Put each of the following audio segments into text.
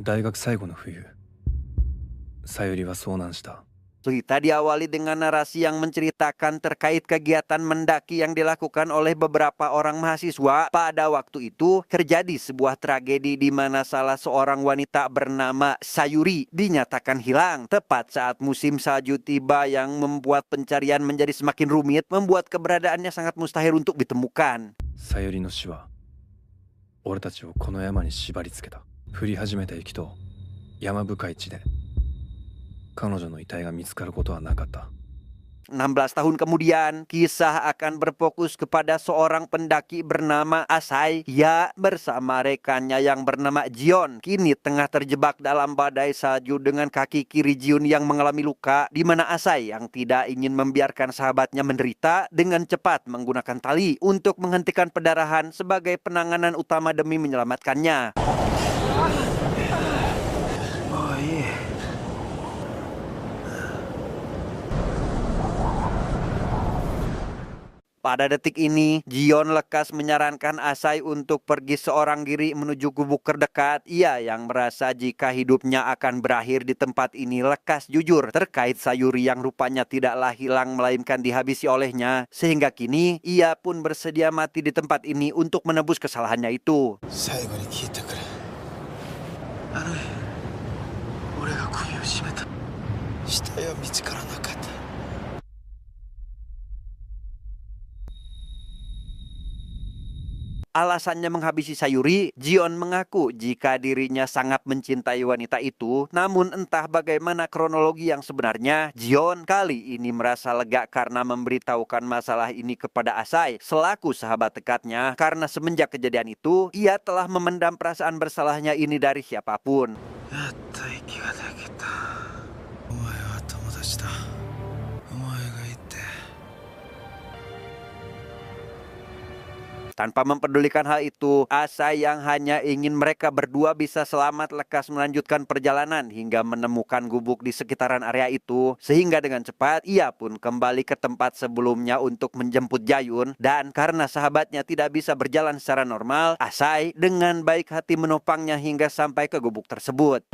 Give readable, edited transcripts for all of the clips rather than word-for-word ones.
大学最後の冬、さゆりは遭難した。 Cerita diawali dengan narasi yang menceritakan terkait kegiatan mendaki yang dilakukan oleh beberapa orang mahasiswa. Pada waktu itu terjadi sebuah tragedi di mana salah seorang wanita bernama Sayuri dinyatakan hilang tepat saat musim salju tiba, yang membuat pencarian menjadi semakin rumit, membuat keberadaannya sangat mustahil untuk ditemukan. さゆりの死は俺たちをこの山に縛り付けた。降り始めた雪と山深い地で彼女の遺体が見つかることはなかった。 16 tahun kemudian, kisah akan berfokus kepada seorang pendaki bernama Asai. Ia bersama rekannya yang bernama Jion kini tengah terjebak dalam badai salju dengan kaki kiri Jion yang mengalami luka, di mana Asai yang tidak ingin membiarkan sahabatnya menderita dengan cepat menggunakan tali untuk menghentikan pendarahan sebagai penanganan utama demi menyelamatkannya. Pada detik ini, Jion lekas menyarankan Asai untuk pergi seorang diri menuju gubuk terdekat. Ia yang merasa jika hidupnya akan berakhir di tempat ini lekas jujur terkait Sayuri yang rupanya tidaklah hilang melainkan dihabisi olehnya. Sehingga kini ia pun bersedia mati di tempat ini untuk menebus kesalahannya itu. Alasannya menghabisi Sayuri, Jion mengaku jika dirinya sangat mencintai wanita itu. Namun entah bagaimana kronologi yang sebenarnya, Jion kali ini merasa lega karena memberitahukan masalah ini kepada Asai selaku sahabat dekatnya, karena semenjak kejadian itu ia telah memendam perasaan bersalahnya ini dari siapapun. Tanpa mempedulikan hal itu, Asai yang hanya ingin mereka berdua bisa selamat lekas melanjutkan perjalanan hingga menemukan gubuk di sekitaran area itu. Sehingga dengan cepat ia pun kembali ke tempat sebelumnya untuk menjemput Jayun. Dan karena sahabatnya tidak bisa berjalan secara normal, Asai dengan baik hati menopangnya hingga sampai ke gubuk tersebut.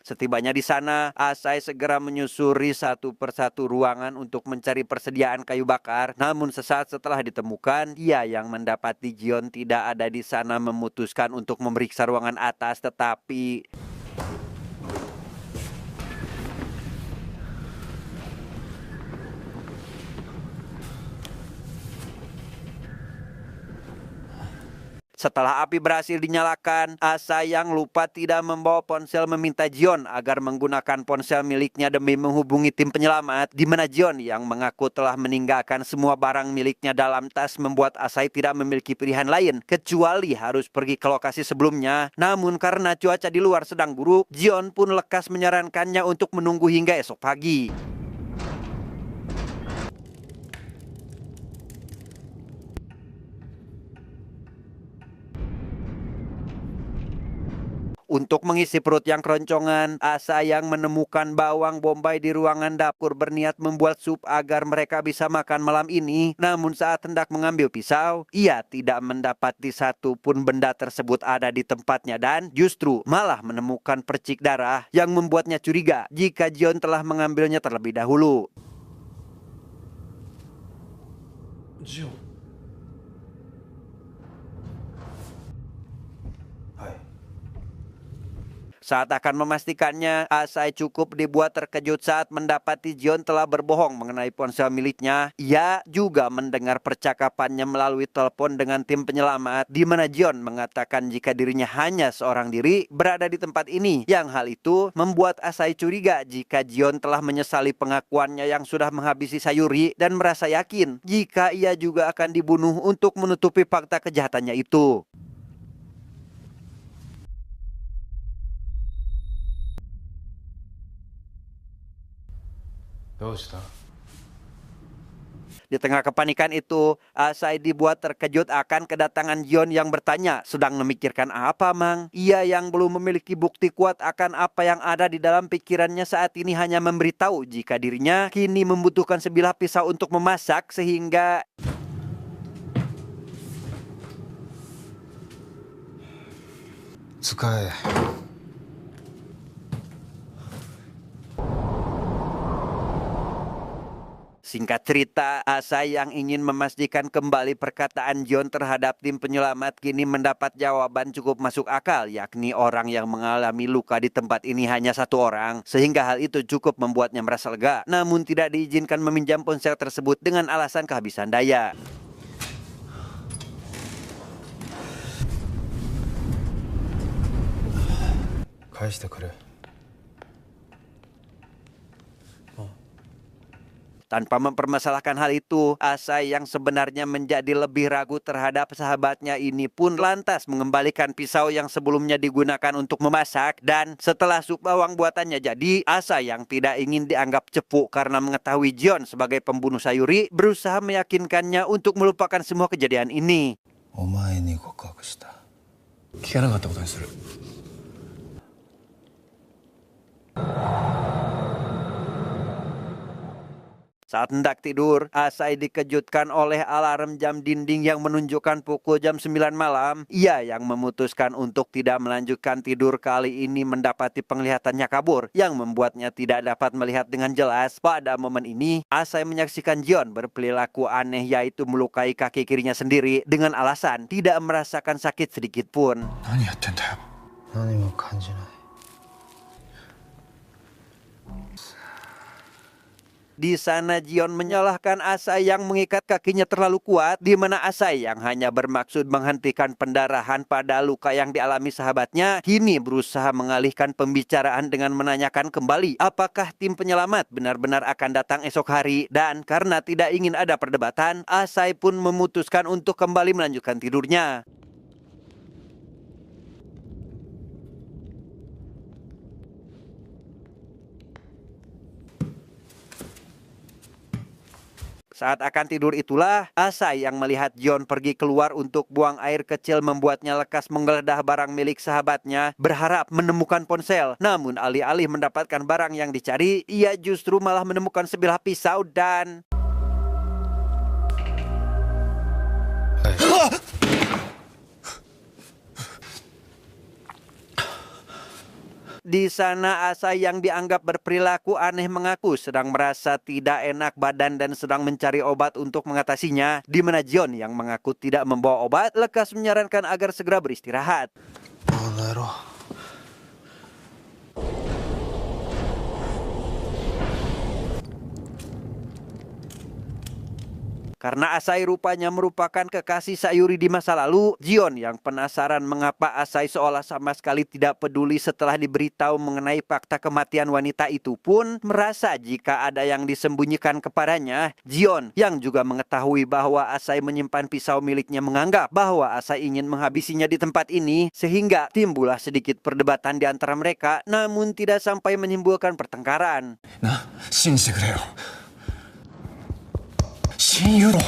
Setibanya di sana, Asai segera menyusuri satu persatu ruangan untuk mencari persediaan kayu bakar. Namun sesaat setelah ditemukan, ia yang mendapati Jion tidak ada di sana memutuskan untuk memeriksa ruangan atas, tetapi setelah api berhasil dinyalakan, Asai yang lupa tidak membawa ponsel meminta Jion agar menggunakan ponsel miliknya demi menghubungi tim penyelamat, di mana Jion yang mengaku telah meninggalkan semua barang miliknya dalam tas membuat Asai tidak memiliki pilihan lain kecuali harus pergi ke lokasi sebelumnya. Namun karena cuaca di luar sedang buruk, Jion pun lekas menyarankannya untuk menunggu hingga esok pagi. Untuk mengisi perut yang keroncongan, Asai yang menemukan bawang bombay di ruangan dapur berniat membuat sup agar mereka bisa makan malam ini. Namun saat hendak mengambil pisau, ia tidak mendapati satu pun benda tersebut ada di tempatnya dan justru malah menemukan percik darah yang membuatnya curiga jika Jion telah mengambilnya terlebih dahulu. Jion. Saat akan memastikannya, Asai cukup dibuat terkejut saat mendapati Jion telah berbohong mengenai ponsel miliknya. Ia juga mendengar percakapannya melalui telepon dengan tim penyelamat, di mana Jion mengatakan jika dirinya hanya seorang diri berada di tempat ini. Yang hal itu membuat Asai curiga jika Jion telah menyesali pengakuannya yang sudah menghabisi Sayuri dan merasa yakin jika ia juga akan dibunuh untuk menutupi fakta kejahatannya itu. Di tengah kepanikan itu, Asai dibuat terkejut akan kedatangan Jion yang bertanya, sedang memikirkan apa, Mang? Ia yang belum memiliki bukti kuat akan apa yang ada di dalam pikirannya saat ini hanya memberitahu jika dirinya kini membutuhkan sebilah pisau untuk memasak sehingga... Tsukae. Singkat cerita, Asai yang ingin memastikan kembali perkataan Jion terhadap tim penyelamat kini mendapat jawaban cukup masuk akal, yakni orang yang mengalami luka di tempat ini hanya satu orang, sehingga hal itu cukup membuatnya merasa lega, namun tidak diizinkan meminjam ponsel tersebut dengan alasan kehabisan daya. Kaeshite kure. Tanpa mempermasalahkan hal itu, Asai yang sebenarnya menjadi lebih ragu terhadap sahabatnya ini pun lantas mengembalikan pisau yang sebelumnya digunakan untuk memasak. Dan setelah sup bawang buatannya jadi, Asai yang tidak ingin dianggap cepu karena mengetahui Jion sebagai pembunuh Sayuri berusaha meyakinkannya untuk melupakan semua kejadian ini. Omae ni gokaku shita. 聞かなかったことにする。 Saat hendak tidur, Asai dikejutkan oleh alarm jam dinding yang menunjukkan pukul jam 9 malam. Ia yang memutuskan untuk tidak melanjutkan tidur kali ini mendapati penglihatannya kabur, yang membuatnya tidak dapat melihat dengan jelas. Pada momen ini, Asai menyaksikan Jion berperilaku aneh, yaitu melukai kaki kirinya sendiri dengan alasan tidak merasakan sakit sedikit pun. 何やってんだよ。何も感じない。 Di sana Jion menyalahkan Asai yang mengikat kakinya terlalu kuat, di mana Asai yang hanya bermaksud menghentikan pendarahan pada luka yang dialami sahabatnya, kini berusaha mengalihkan pembicaraan dengan menanyakan kembali apakah tim penyelamat benar-benar akan datang esok hari. Dan karena tidak ingin ada perdebatan, Asai pun memutuskan untuk kembali melanjutkan tidurnya. Saat akan tidur itulah, Asai yang melihat Jion pergi keluar untuk buang air kecil membuatnya lekas menggeledah barang milik sahabatnya, berharap menemukan ponsel. Namun alih-alih mendapatkan barang yang dicari, ia justru malah menemukan sebilah pisau dan... Di sana Asai yang dianggap berperilaku aneh mengaku sedang merasa tidak enak badan dan sedang mencari obat untuk mengatasinya, di mana Jion yang mengaku tidak membawa obat lekas menyarankan agar segera beristirahat. Karena Asai rupanya merupakan kekasih Sayuri di masa lalu, Jion yang penasaran mengapa Asai seolah sama sekali tidak peduli setelah diberitahu mengenai fakta kematian wanita itu pun merasa jika ada yang disembunyikan kepadanya. Jion yang juga mengetahui bahwa Asai menyimpan pisau miliknya menganggap bahwa Asai ingin menghabisinya di tempat ini, sehingga timbullah sedikit perdebatan di antara mereka, namun tidak sampai menimbulkan pertengkaran. な、信じてくれよ。親友だ。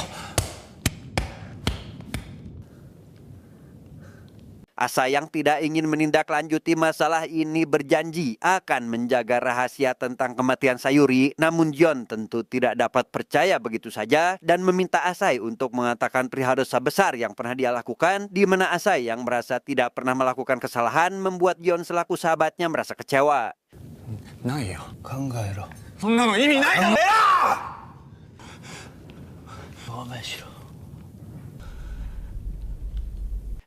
Asai yang tidak ingin menindaklanjuti masalah ini berjanji akan menjaga rahasia tentang kematian Sayuri. Namun Jion tentu tidak dapat percaya begitu saja dan meminta Asai untuk mengatakan perihal dosa besar yang pernah dia lakukan, di mana Asai yang merasa tidak pernah melakukan kesalahan membuat Jion selaku sahabatnya merasa kecewa. ないよ。考えろ。そんなの意味ないだろ。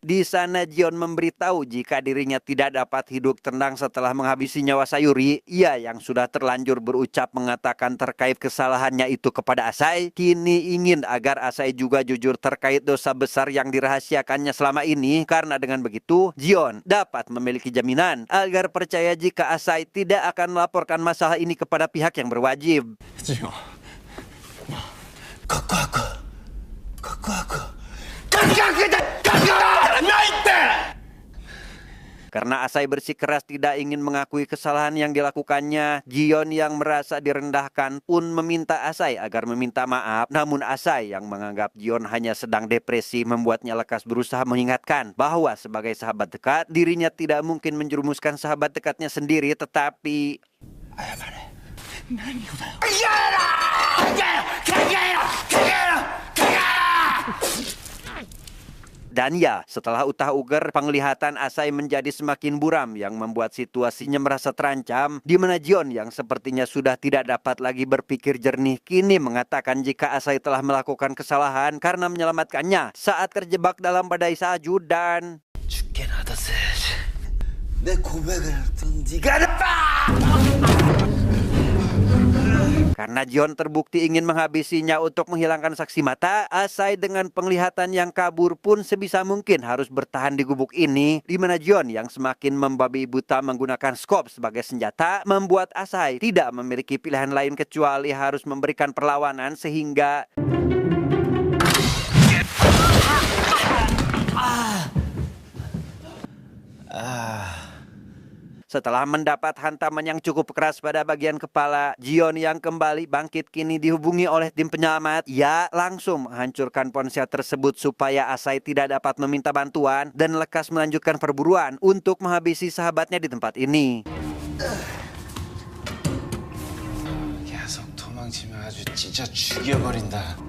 Di sana Jion memberitahu jika dirinya tidak dapat hidup tenang setelah menghabisi nyawa Sayuri. Ia yang sudah terlanjur berucap mengatakan terkait kesalahannya itu kepada Asai, kini ingin agar Asai juga jujur terkait dosa besar yang dirahasiakannya selama ini. Karena dengan begitu, Jion dapat memiliki jaminan agar percaya jika Asai tidak akan melaporkan masalah ini kepada pihak yang berwajib. Jion. 告白ないって Karena Asai bersikeras tidak ingin mengakui kesalahan yang dilakukannya, Jion yang merasa direndahkan pun meminta Asai agar meminta maaf. Namun Asai yang menganggap Jion hanya sedang depresi membuatnya lekas berusaha mengingatkan bahwa sebagai sahabat dekat, dirinya tidak mungkin menjerumuskan sahabat dekatnya sendiri, tetapi... Dan ya, setelah utah uger, penglihatan Asai menjadi semakin buram yang membuat situasinya merasa terancam, di mana Jion yang sepertinya sudah tidak dapat lagi berpikir jernih kini mengatakan jika Asai telah melakukan kesalahan karena menyelamatkannya saat terjebak dalam badai salju dan... Karena Jion terbukti ingin menghabisinya untuk menghilangkan saksi mata, Asai dengan penglihatan yang kabur pun sebisa mungkin harus bertahan di gubuk ini, di mana Jion yang semakin membabi buta menggunakan skop sebagai senjata membuat Asai tidak memiliki pilihan lain kecuali harus memberikan perlawanan sehingga... Setelah mendapat hantaman yang cukup keras pada bagian kepala, Jion yang kembali bangkit kini dihubungi oleh tim penyelamat. Ia langsung menghancurkan ponsel tersebut supaya Asai tidak dapat meminta bantuan dan lekas melanjutkan perburuan untuk menghabisi sahabatnya di tempat ini. 계속 도망치면 아주 진짜 죽여버린다.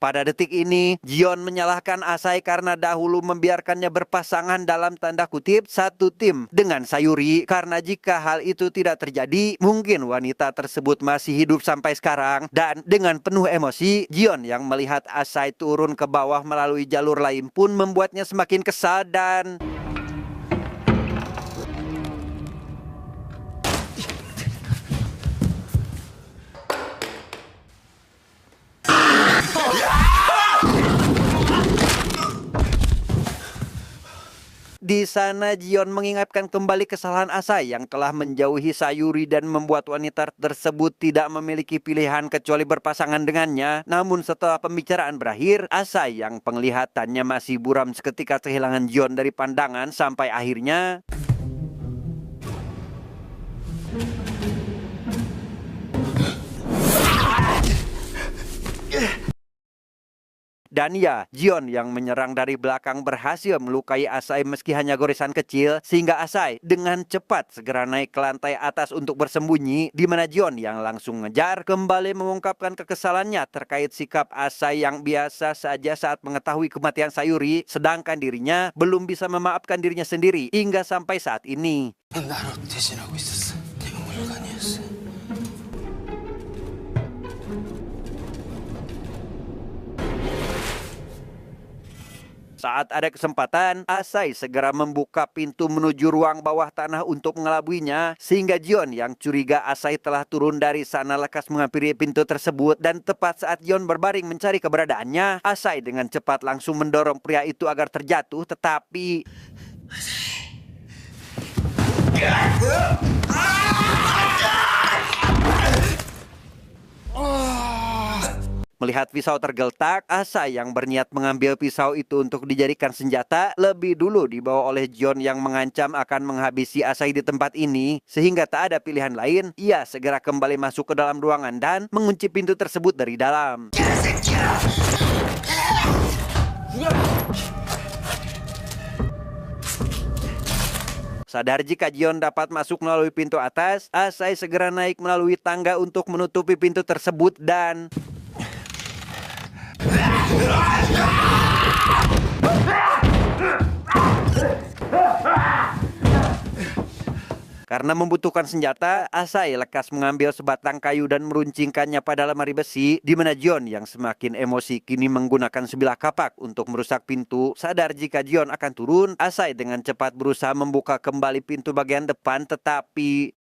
Pada detik ini, Jion menyalahkan Asai karena dahulu membiarkannya berpasangan dalam tanda kutip satu tim dengan Sayuri. Karena jika hal itu tidak terjadi, mungkin wanita tersebut masih hidup sampai sekarang. Dan dengan penuh emosi, Jion yang melihat Asai turun ke bawah melalui jalur lain pun membuatnya semakin kesal dan... Di sana Jion mengingatkan kembali kesalahan Asai yang telah menjauhi Sayuri dan membuat wanita tersebut tidak memiliki pilihan kecuali berpasangan dengannya. Namun setelah pembicaraan berakhir, Asai yang penglihatannya masih buram seketika kehilangan Jion dari pandangan sampai akhirnya... Dan ya, Jion yang menyerang dari belakang berhasil melukai Asai meski hanya goresan kecil, sehingga Asai dengan cepat segera naik ke lantai atas untuk bersembunyi, di mana Jion yang langsung ngejar kembali mengungkapkan kekesalannya terkait sikap Asai yang biasa saja saat mengetahui kematian Sayuri, sedangkan dirinya belum bisa memaafkan dirinya sendiri hingga sampai saat ini. 나로 대신하고 있었어. 내가 물건이었어. Saat ada kesempatan, Asai segera membuka pintu menuju ruang bawah tanah untuk mengelabuinya, sehingga Jion yang curiga Asai telah turun dari sana lekas menghampiri pintu tersebut, dan tepat saat Jion berbaring mencari keberadaannya, Asai dengan cepat langsung mendorong pria itu agar terjatuh, tetapi... Melihat pisau tergeletak, Asai yang berniat mengambil pisau itu untuk dijadikan senjata lebih dulu dibawa oleh Jion yang mengancam akan menghabisi Asai di tempat ini. Sehingga tak ada pilihan lain, ia segera kembali masuk ke dalam ruangan dan mengunci pintu tersebut dari dalam. Sadar jika Jion dapat masuk melalui pintu atas, Asai segera naik melalui tangga untuk menutupi pintu tersebut dan... Karena membutuhkan senjata, Asai lekas mengambil sebatang kayu dan meruncingkannya pada lemari besi, di mana Jion yang semakin emosi kini menggunakan sebilah kapak untuk merusak pintu. Sadar jika Jion akan turun, Asai dengan cepat berusaha membuka kembali pintu bagian depan, tetapi...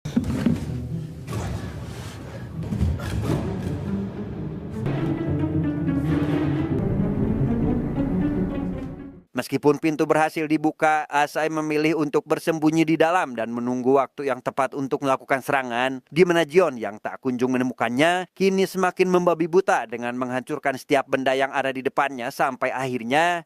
Meskipun pintu berhasil dibuka, Asai memilih untuk bersembunyi di dalam dan menunggu waktu yang tepat untuk melakukan serangan, di mana Jion yang tak kunjung menemukannya, kini semakin membabi buta dengan menghancurkan setiap benda yang ada di depannya sampai akhirnya...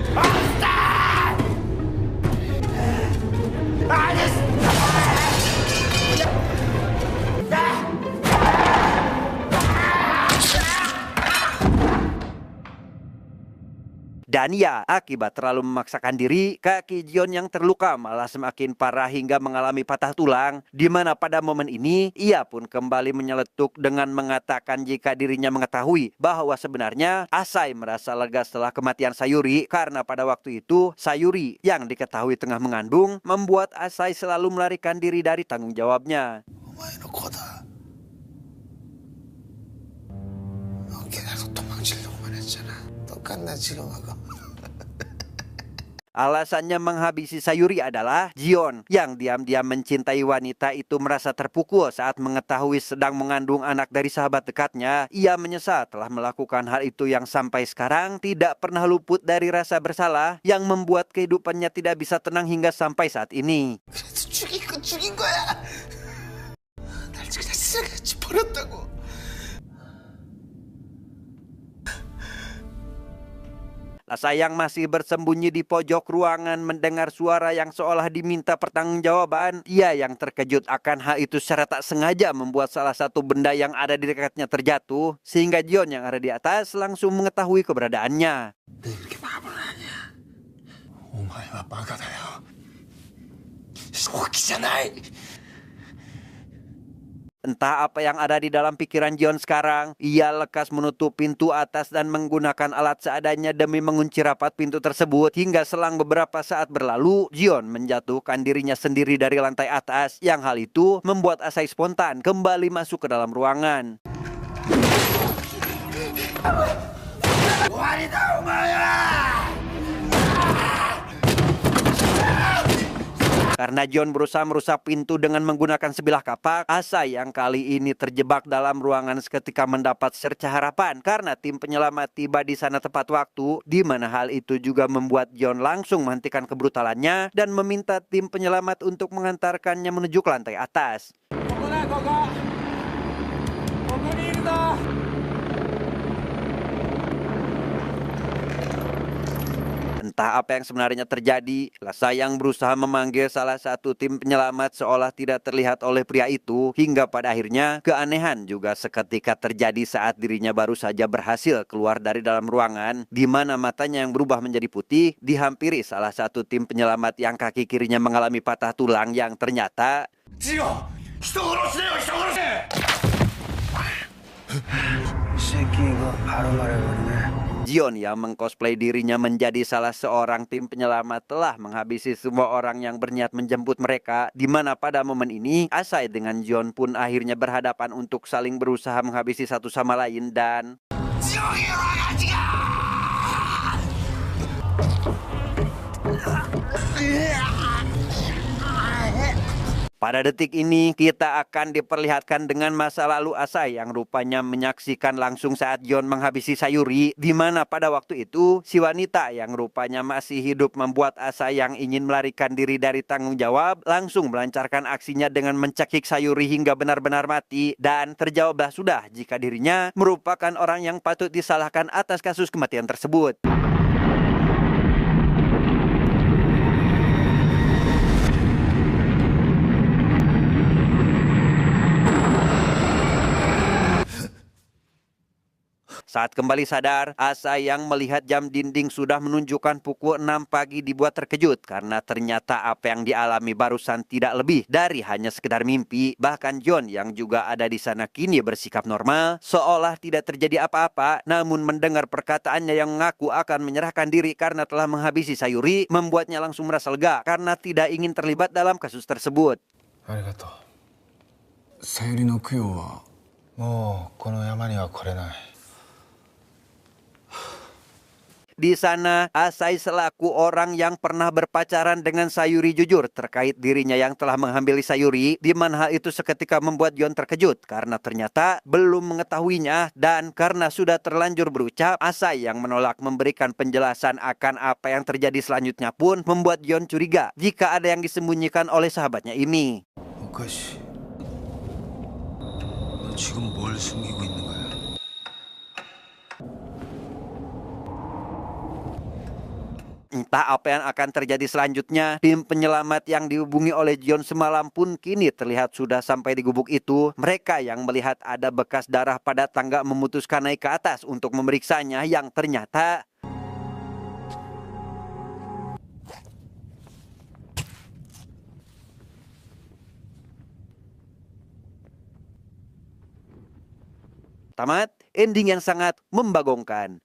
Dan ya, akibat terlalu memaksakan diri, kaki Jion yang terluka malah semakin parah hingga mengalami patah tulang, di mana pada momen ini, ia pun kembali menyeletuk dengan mengatakan jika dirinya mengetahui bahwa sebenarnya Asai merasa lega setelah kematian Sayuri, karena pada waktu itu, Sayuri yang diketahui tengah mengandung, membuat Asai selalu melarikan diri dari tanggung jawabnya. お前の子だ계속 도망치려고 했잖아. 똑같나 지금 하고. Alasannya menghabisi Sayuri adalah Jion yang diam-diam mencintai wanita itu merasa terpukul saat mengetahui sedang mengandung anak dari sahabat dekatnya. Ia menyesal telah melakukan hal itu yang sampai sekarang tidak pernah luput dari rasa bersalah yang membuat kehidupannya tidak bisa tenang hingga sampai saat ini. 그래도 죽인 거야. 날 그냥 쓰레기같이 버렸다고. Sayang masih bersembunyi di pojok ruangan mendengar suara yang seolah diminta pertanggungjawaban. Ia yang terkejut akan hal itu secara tak sengaja membuat salah satu benda yang ada di dekatnya terjatuh, sehingga Jion yang ada di atas langsung mengetahui keberadaannya. 왜 이렇게 마음을 하냐? 오마이와 바가다요. 속이잖아. Entah apa yang ada di dalam pikiran Jion sekarang, ia lekas menutup pintu atas dan menggunakan alat seadanya demi mengunci rapat pintu tersebut. Hingga selang beberapa saat berlalu, Jion menjatuhkan dirinya sendiri dari lantai atas. Yang hal itu membuat Asai spontan kembali masuk ke dalam ruangan. Karena Jion berusaha merusak pintu dengan menggunakan sebilah kapak, Asai yang kali ini terjebak dalam ruangan seketika mendapat secerca harapan karena tim penyelamat tiba di sana tepat waktu, di mana hal itu juga membuat Jion langsung menghentikan kebrutalannya dan meminta tim penyelamat untuk mengantarkannya menuju ke lantai atas. Entah apa yang sebenarnya terjadi, Lasayang berusaha memanggil salah satu tim penyelamat seolah tidak terlihat oleh pria itu, hingga pada akhirnya keanehan juga seketika terjadi saat dirinya baru saja berhasil keluar dari dalam ruangan, di mana matanya yang berubah menjadi putih dihampiri salah satu tim penyelamat yang kaki kirinya mengalami patah tulang yang ternyata Jion yang mengcosplay dirinya menjadi salah seorang tim penyelamat telah menghabisi semua orang yang berniat menjemput mereka, di mana pada momen ini Asai dengan Jion pun akhirnya berhadapan untuk saling berusaha menghabisi satu sama lain dan pada detik ini, kita akan diperlihatkan dengan masa lalu Asai yang rupanya menyaksikan langsung saat Jion menghabisi Sayuri, di mana pada waktu itu, si wanita yang rupanya masih hidup membuat Asai yang ingin melarikan diri dari tanggung jawab, langsung melancarkan aksinya dengan mencekik Sayuri hingga benar-benar mati, dan terjawablah sudah jika dirinya merupakan orang yang patut disalahkan atas kasus kematian tersebut. Saat kembali sadar, Asai yang melihat jam dinding sudah menunjukkan pukul 6 pagi dibuat terkejut karena ternyata apa yang dialami barusan tidak lebih dari hanya sekedar mimpi. Bahkan Jion yang juga ada di sana kini bersikap normal, seolah tidak terjadi apa-apa, namun mendengar perkataannya yang mengaku akan menyerahkan diri karena telah menghabisi Sayuri, membuatnya langsung merasa lega karena tidak ingin terlibat dalam kasus tersebut. arigato. Sayuri no kuyo wa mou kono yama ni wa korenai. Di sana, Asai selaku orang yang pernah berpacaran dengan Sayuri jujur terkait dirinya yang telah menghambili Sayuri, di mana hal itu seketika membuat Jion terkejut karena ternyata belum mengetahuinya, dan karena sudah terlanjur berucap, Asai yang menolak memberikan penjelasan akan apa yang terjadi selanjutnya pun membuat Jion curiga jika ada yang disembunyikan oleh sahabatnya ini. 오카시. 너 지금 뭘 숨기고 있는 거야? Entah apa yang akan terjadi selanjutnya, tim penyelamat yang dihubungi oleh Jion semalam pun kini terlihat sudah sampai di gubuk itu. Mereka yang melihat ada bekas darah pada tangga memutuskan naik ke atas untuk memeriksanya yang ternyata tamat, ending yang sangat membagongkan.